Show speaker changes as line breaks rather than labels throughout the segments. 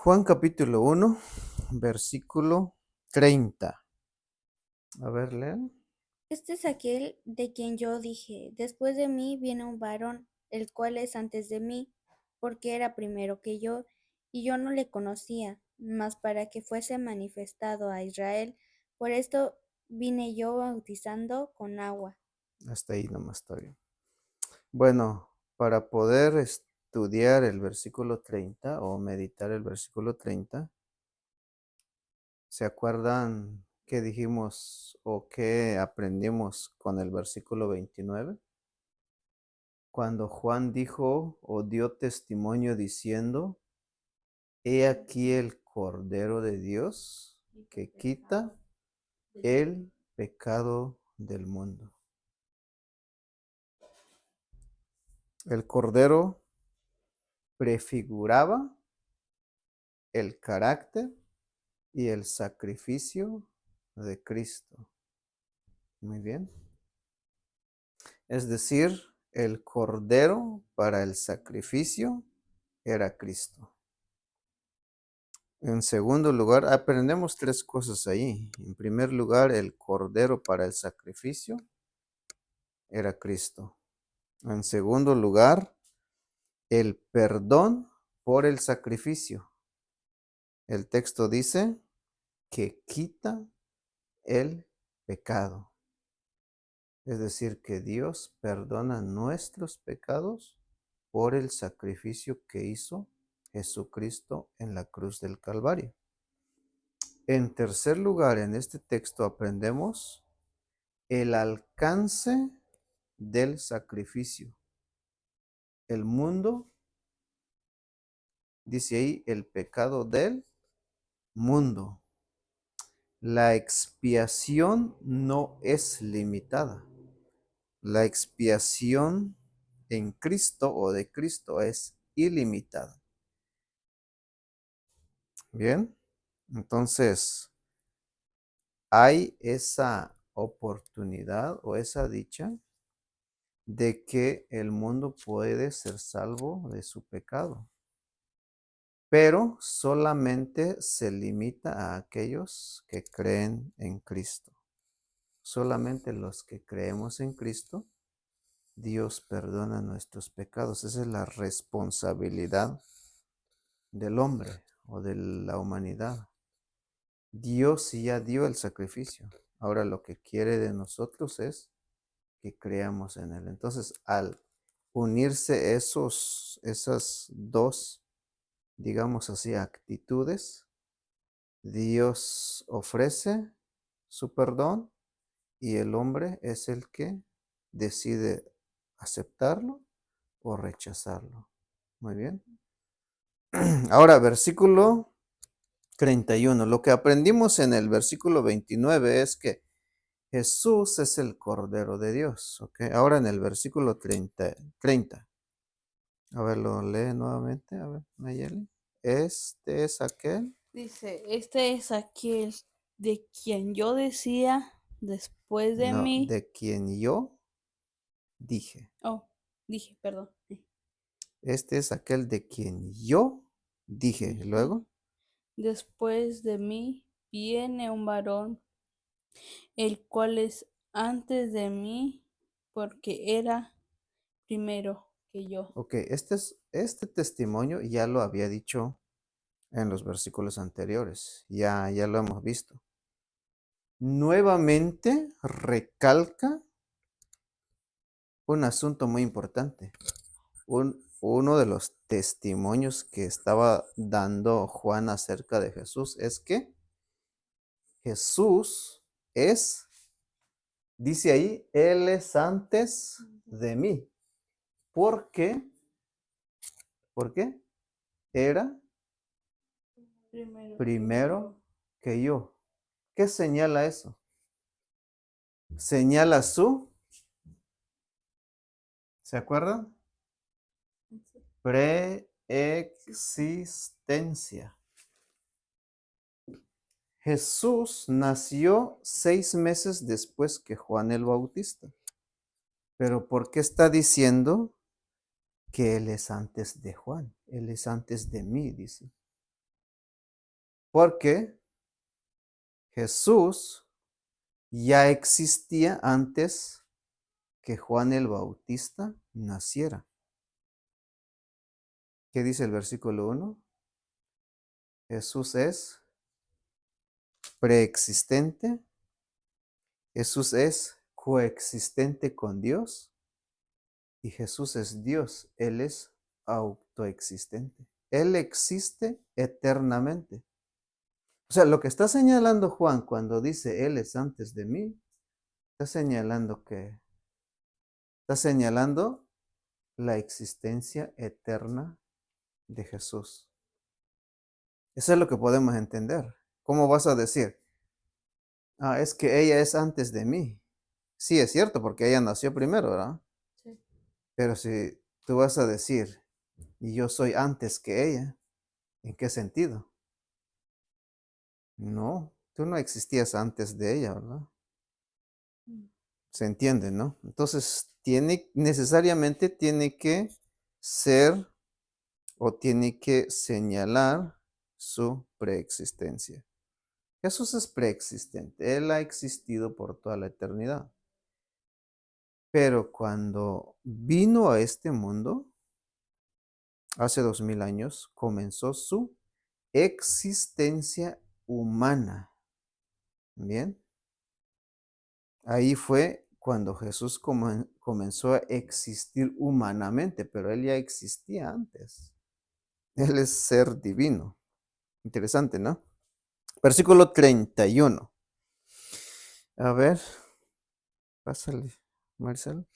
Juan capítulo 1, versículo 30. A ver, lean.
Este es aquel de quien yo dije, después de mí viene un varón, el cual es antes de mí, porque era primero que yo, y yo no le conocía, mas para que fuese manifestado a Israel, por esto vine yo bautizando con agua.
Hasta ahí nomás está bien. Bueno, para poder estudiar el versículo 30 o meditar el versículo 30, ¿se acuerdan qué dijimos o qué aprendimos con el versículo 29? Cuando Juan dijo o dio testimonio diciendo, he aquí el Cordero de Dios que quita el pecado del mundo. El Cordero prefiguraba el carácter y el sacrificio de Cristo. Muy bien. Es decir, el Cordero para el sacrificio era Cristo. En segundo lugar, aprendemos tres cosas ahí. En primer lugar, el Cordero para el sacrificio era Cristo. En segundo lugar, el perdón por el sacrificio. El texto dice que quita el pecado. Es decir, que Dios perdona nuestros pecados por el sacrificio que hizo Jesucristo en la cruz del Calvario. En tercer lugar, en este texto aprendemos el alcance del sacrificio. El mundo, dice ahí, el pecado del mundo. La expiación no es limitada. La expiación en Cristo o de Cristo es ilimitada. Bien, entonces hay esa oportunidad o esa dicha de que el mundo puede ser salvo de su pecado, pero solamente se limita a aquellos que creen en Cristo. Solamente los que creemos en Cristo, Dios perdona nuestros pecados. Esa es la responsabilidad del hombre o de la humanidad. Dios ya dio el sacrificio. Ahora lo que quiere de nosotros es que creamos en Él. Entonces, al unirse esas dos, digamos así, actitudes, Dios ofrece su perdón y el hombre es el que decide aceptarlo o rechazarlo. Muy bien. Ahora, versículo 31. Lo que aprendimos en el versículo 29 es que Jesús es el Cordero de Dios. ¿Ok? Ahora en el versículo 30. A ver, lo lee nuevamente. A ver, Nayeli. Este es aquel.
Dice, este es aquel de quien yo decía después de
No,
mí.
de quien yo dije.
Oh, dije, perdón.
Este es aquel de quien yo dije.
Dije,
Luego,
después de mí viene un varón, el cual es antes de mí, porque era primero que yo.
ok, este testimonio ya lo había dicho en los versículos anteriores. Ya lo hemos visto. Nuevamente recalca un asunto muy importante. Uno de los testimonios que estaba dando Juan acerca de Jesús es que Jesús es, dice ahí, Él es antes de mí. ¿Por qué? ¿Por qué? Era primero que yo. ¿Qué señala eso? Señala ¿se acuerdan? Preexistencia. Jesús nació 6 meses después que Juan el Bautista. Pero ¿por qué está diciendo que Él es antes de Juan? Él es antes de mí, dice. Porque Jesús ya existía antes que Juan el Bautista naciera. ¿Qué dice el versículo 1? Jesús es preexistente. Jesús es coexistente con Dios. Y Jesús es Dios. Él es autoexistente. Él existe eternamente. O sea, lo que está señalando Juan cuando dice Él es antes de mí, está señalando la existencia eterna de Jesús. Eso es lo que podemos entender. ¿Cómo vas a decir? Es que ella es antes de mí. Sí, es cierto, porque ella nació primero, ¿verdad?
Sí.
Pero si tú vas a decir, y yo soy antes que ella, ¿en qué sentido? No, tú no existías antes de ella, ¿verdad? Se entiende, ¿no? Entonces, necesariamente tiene que ser o tiene que señalar su preexistencia. Jesús es preexistente, Él ha existido por toda la eternidad. Pero cuando vino a este mundo, hace 2000 años, comenzó su existencia humana. Bien, ahí fue cuando Jesús comenzó a existir humanamente, pero Él ya existía antes. Él es ser divino. Interesante, ¿no? Versículo 31. A ver, pásale, Marcelo.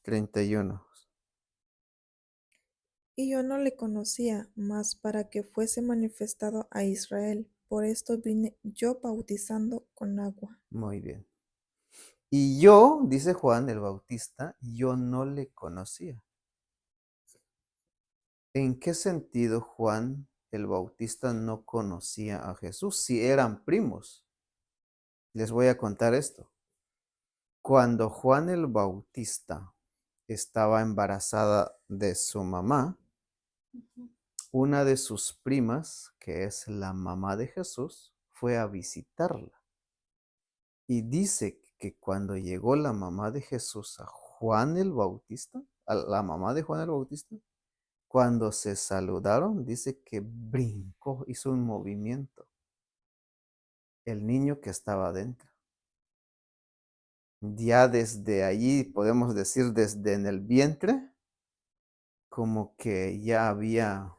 31.
Y yo no le conocía, mas para que fuese manifestado a Israel. Por esto vine yo bautizando con agua.
Muy bien. Y yo, dice Juan el Bautista, yo no le conocía. ¿En qué sentido Juan el Bautista no conocía a Jesús si eran primos? Les voy a contar esto. Cuando Juan el Bautista estaba embarazada de su mamá, una de sus primas, que es la mamá de Jesús, fue a visitarla. Y dice que cuando llegó la mamá de Jesús a Juan el Bautista, a la mamá de Juan el Bautista, cuando se saludaron, dice que brincó, hizo un movimiento, el niño que estaba dentro. Ya desde allí, podemos decir desde en el vientre, como que ya había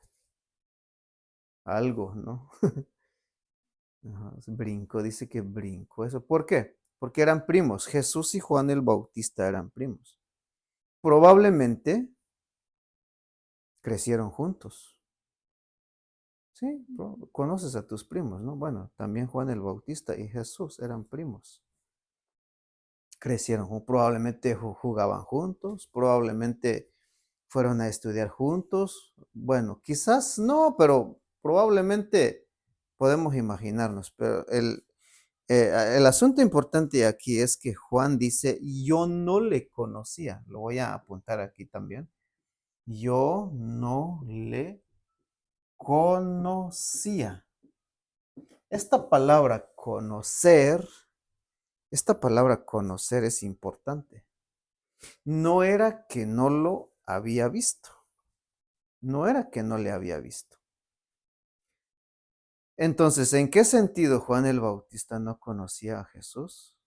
algo, ¿no? Ajá, brincó, dice que brincó eso. ¿Por qué? Porque eran primos. Jesús y Juan el Bautista eran primos. Probablemente crecieron juntos. Sí, conoces a tus primos, ¿no? Bueno, también Juan el Bautista y Jesús eran primos. Crecieron, probablemente jugaban juntos, probablemente fueron a estudiar juntos. Bueno, quizás no, pero probablemente podemos imaginarnos. Pero el asunto importante aquí es que Juan dice, yo no le conocía. Lo voy a apuntar aquí también. Yo no le conocía. Esta palabra conocer es importante. No era que no lo había visto. No era que no le había visto. Entonces, ¿en qué sentido Juan el Bautista no conocía a Jesús?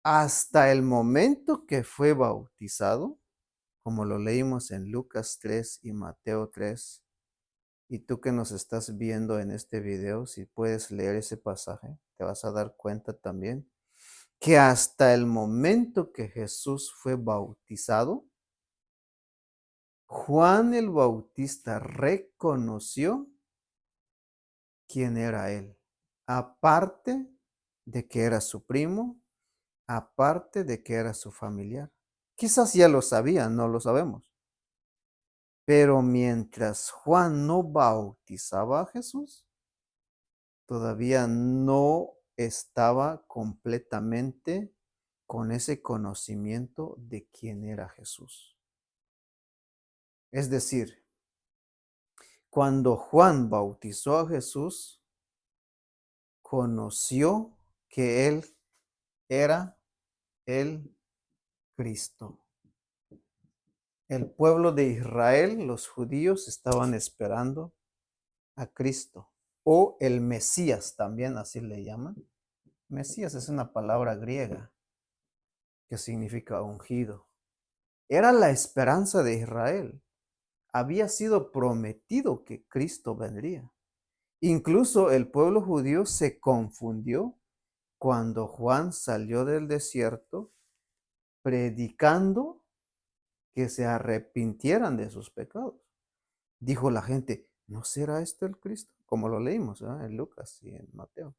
Hasta el momento que fue bautizado, como lo leímos en Lucas 3 y Mateo 3, y tú que nos estás viendo en este video, si puedes leer ese pasaje, te vas a dar cuenta también que hasta el momento que Jesús fue bautizado, Juan el Bautista reconoció quién era él, aparte de que era su primo, aparte de que era su familiar. Quizás ya lo sabía, no lo sabemos. Pero mientras Juan no bautizaba a Jesús, todavía no estaba completamente con ese conocimiento de quién era Jesús. Es decir, Cuando Juan bautizó a Jesús, conoció que él era el Cristo. El pueblo de Israel, los judíos, estaban esperando a Cristo o el Mesías, también así le llaman. Mesías es una palabra griega que significa ungido. Era la esperanza de Israel. Había sido prometido que Cristo vendría. Incluso el pueblo judío se confundió cuando Juan salió del desierto predicando que se arrepintieran de sus pecados. Dijo la gente, ¿no será esto el Cristo? Como lo leímos en Lucas y en Mateo.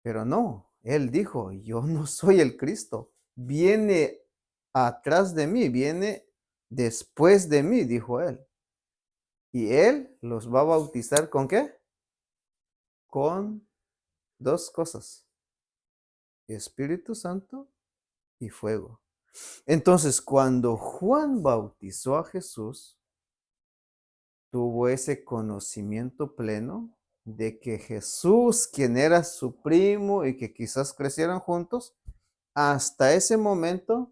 Pero no, él dijo, yo no soy el Cristo. Viene atrás de mí, viene después de mí, dijo él. Y él los va a bautizar ¿con qué? Con dos cosas, Espíritu Santo y fuego. Entonces, cuando Juan bautizó a Jesús, tuvo ese conocimiento pleno de que Jesús, quien era su primo y que quizás crecieran juntos, hasta ese momento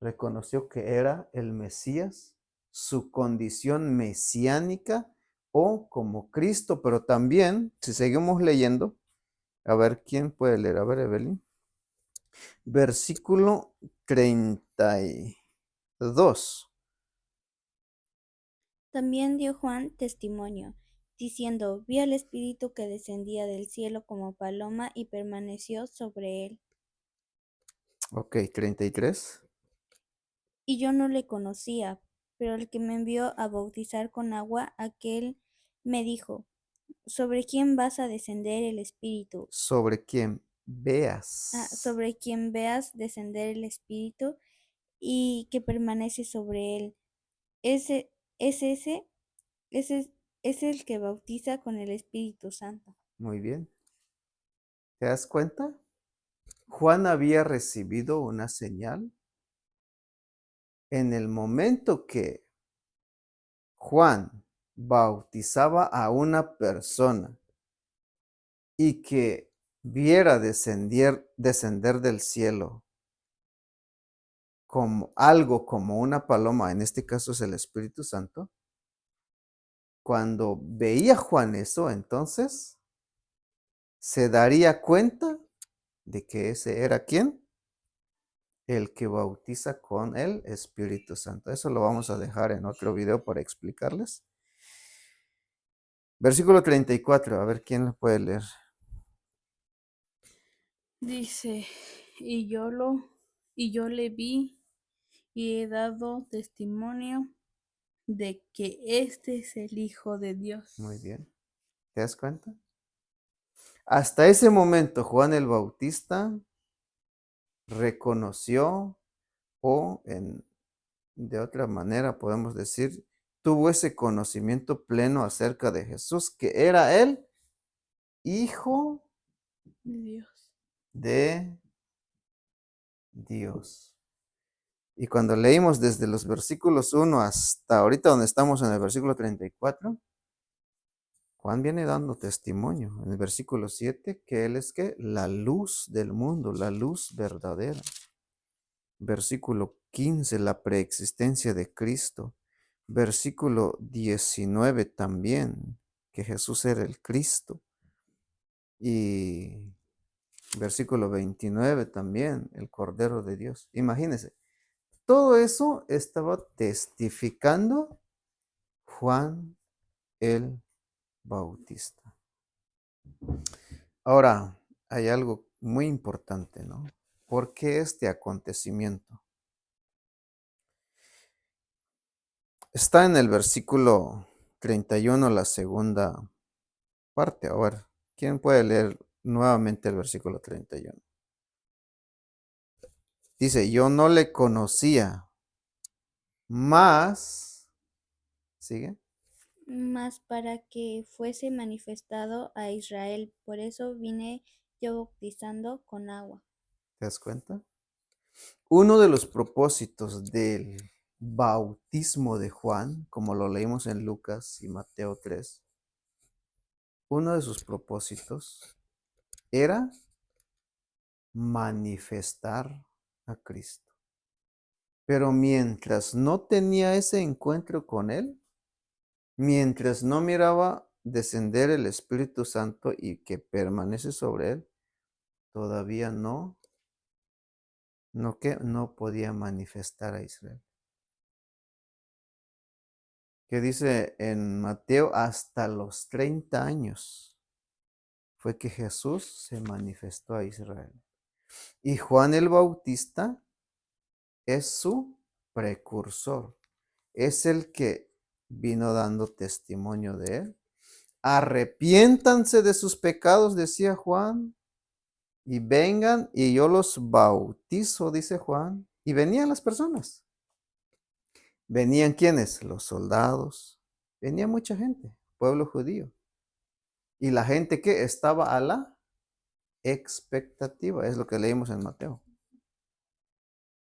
reconoció que era el Mesías, su condición mesiánica o como Cristo, pero también, si seguimos leyendo, a ver quién puede leer, a ver, Evelyn, versículo 32.
También dio Juan testimonio, diciendo, vi al Espíritu que descendía del cielo como paloma y permaneció sobre él.
Ok, 33.
Y yo no le conocía, pero el que me envió a bautizar con agua, aquel me dijo, ¿sobre quién vas a descender el Espíritu?
Sobre quien veas.
Sobre quien veas descender el Espíritu y que permanece sobre él. Ese, es ese, ese es el que bautiza con el Espíritu Santo.
Muy bien. ¿Te das cuenta? Juan había recibido una señal en el momento que Juan bautizaba a una persona y que viera descender del cielo como algo como una paloma, en este caso es el Espíritu Santo. Cuando veía Juan eso, entonces se daría cuenta de que ese era ¿quién? El que bautiza con el Espíritu Santo. Eso lo vamos a dejar en otro video para explicarles. Versículo 34, a ver quién lo puede leer.
Dice, y yo le vi y he dado testimonio de que este es el Hijo de Dios.
Muy bien. ¿Te das cuenta? Hasta ese momento Juan el Bautista reconoció o de otra manera podemos decir, tuvo ese conocimiento pleno acerca de Jesús, que era el Hijo
Dios.
de Dios. Y cuando leímos desde los versículos 1 hasta ahorita donde estamos en el versículo 34, Juan viene dando testimonio en el versículo 7 que Él es que la luz del mundo, la luz verdadera. Versículo 15, la preexistencia de Cristo. Versículo 19 también, que Jesús era el Cristo. Y versículo 29 también, el Cordero de Dios. Imagínense, todo eso estaba testificando Juan el Bautista. Ahora, hay algo muy importante, ¿no? ¿Por qué este acontecimiento? Está en el versículo 31, la segunda parte. A ver, ¿quién puede leer nuevamente el versículo 31? Dice, yo no le conocía, más, ¿sigue?
Mas para que fuese manifestado a Israel. Por eso vine yo bautizando con agua.
¿Te das cuenta? Uno de los propósitos del bautismo de Juan, como lo leímos en Lucas y Mateo 3, uno de sus propósitos era manifestar a Cristo. Pero mientras no tenía ese encuentro con Él, mientras no miraba descender el Espíritu Santo y que permanece sobre Él, todavía no podía manifestar a Israel. Que dice en Mateo, hasta los 30 años fue que Jesús se manifestó a Israel. Y Juan el Bautista es su precursor. Es el que vino dando testimonio de él. Arrepiéntanse de sus pecados, decía Juan, y vengan y yo los bautizo, dice Juan. Y venían las personas. ¿Venían quiénes? Los soldados. Venía mucha gente, pueblo judío. Y la gente que estaba a la expectativa, es lo que leímos en Mateo.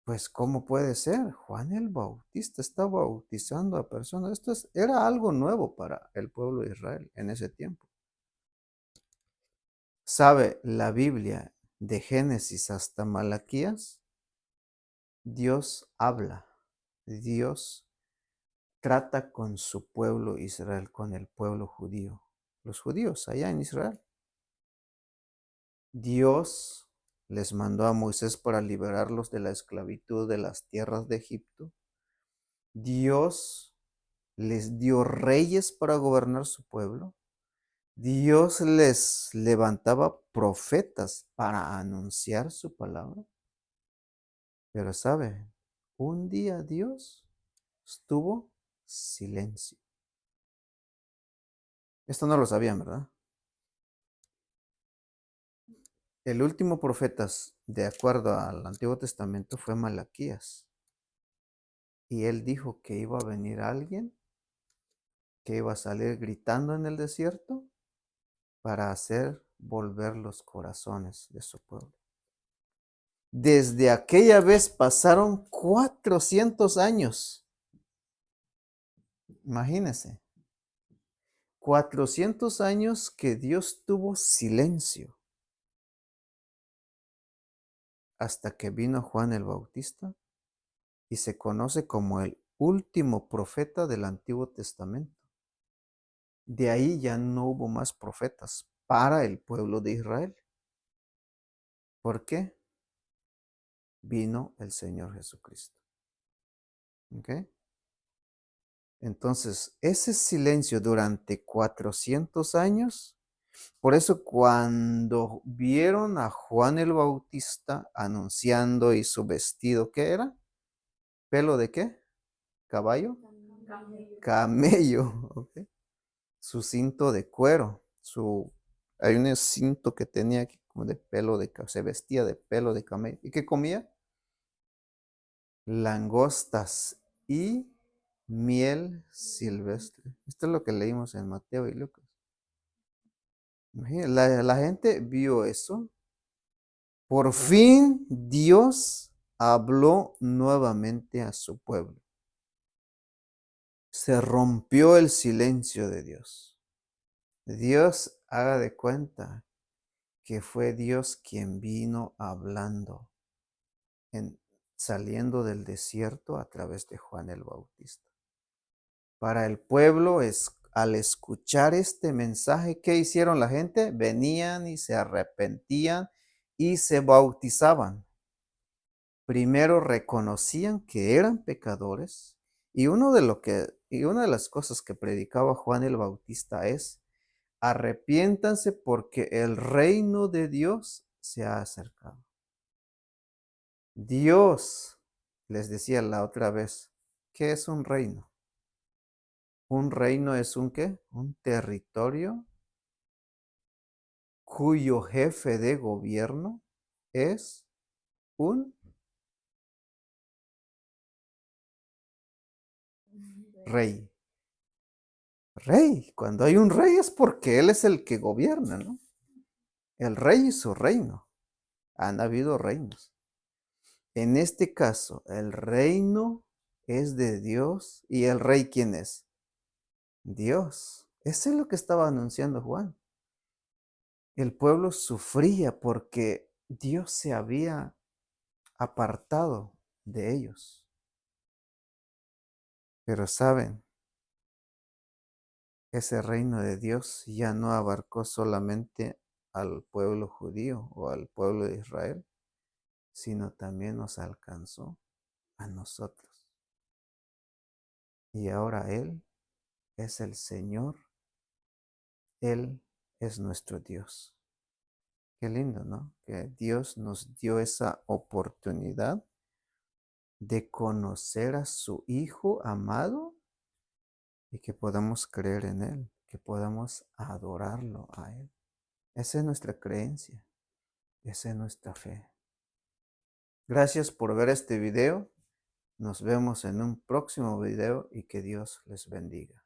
Pues, ¿cómo puede ser? Juan el Bautista está bautizando a personas. Era algo nuevo para el pueblo de Israel en ese tiempo. ¿Sabe? La Biblia, de Génesis hasta Malaquías, Dios habla. Dios trata con su pueblo Israel, con el pueblo judío. Los judíos allá en Israel. Dios les mandó a Moisés para liberarlos de la esclavitud de las tierras de Egipto. Dios les dio reyes para gobernar su pueblo. Dios les levantaba profetas para anunciar su palabra. Pero ¿sabe? Un día Dios estuvo silencio. Esto no lo sabían, ¿verdad? El último profeta, de acuerdo al Antiguo Testamento, fue Malaquías. Y él dijo que iba a venir alguien que iba a salir gritando en el desierto para hacer volver los corazones de su pueblo. Desde aquella vez pasaron 400 años. Imagínense. 400 años que Dios tuvo silencio. Hasta que vino Juan el Bautista y se conoce como el último profeta del Antiguo Testamento. De ahí ya no hubo más profetas para el pueblo de Israel. ¿Por qué? Vino el Señor Jesucristo. ¿Ok? Entonces, ese silencio durante 400 años, por eso cuando vieron a Juan el Bautista anunciando y su vestido, ¿qué era? ¿Pelo de qué? ¿Caballo? Camello. ¿Ok? Su cinto de cuero, hay un cinto que tenía aquí como de pelo se vestía de pelo de camello. ¿Y qué comía? Langostas y miel silvestre. Esto es lo que leímos en Mateo y Lucas. Imagínense, la gente vio eso. Por fin Dios habló nuevamente a su pueblo. Se rompió el silencio de Dios. Dios, haga de cuenta que fue Dios quien vino hablando, saliendo del desierto a través de Juan el Bautista. Para el pueblo, al escuchar este mensaje, ¿qué hicieron la gente? Venían y se arrepentían y se bautizaban. Primero reconocían que eran pecadores y una de las cosas que predicaba Juan el Bautista es: arrepiéntanse porque el reino de Dios se ha acercado. Dios, les decía la otra vez, ¿qué es un reino? Un reino es un ¿qué? Un territorio cuyo jefe de gobierno es un rey. Rey, cuando hay un rey es porque él es el que gobierna, ¿no? El rey y su reino. Han habido reinos. En este caso, el reino es de Dios. ¿Y el rey quién es? Dios. Eso es lo que estaba anunciando Juan. El pueblo sufría porque Dios se había apartado de ellos. Pero saben, ese reino de Dios ya no abarcó solamente al pueblo judío o al pueblo de Israel, sino también nos alcanzó a nosotros. Y ahora Él es el Señor, Él es nuestro Dios. Qué lindo, ¿no? Que Dios nos dio esa oportunidad de conocer a su Hijo amado y que podamos creer en Él, que podamos adorarlo a Él. Esa es nuestra creencia, esa es nuestra fe. Gracias por ver este video. Nos vemos en un próximo video y que Dios les bendiga.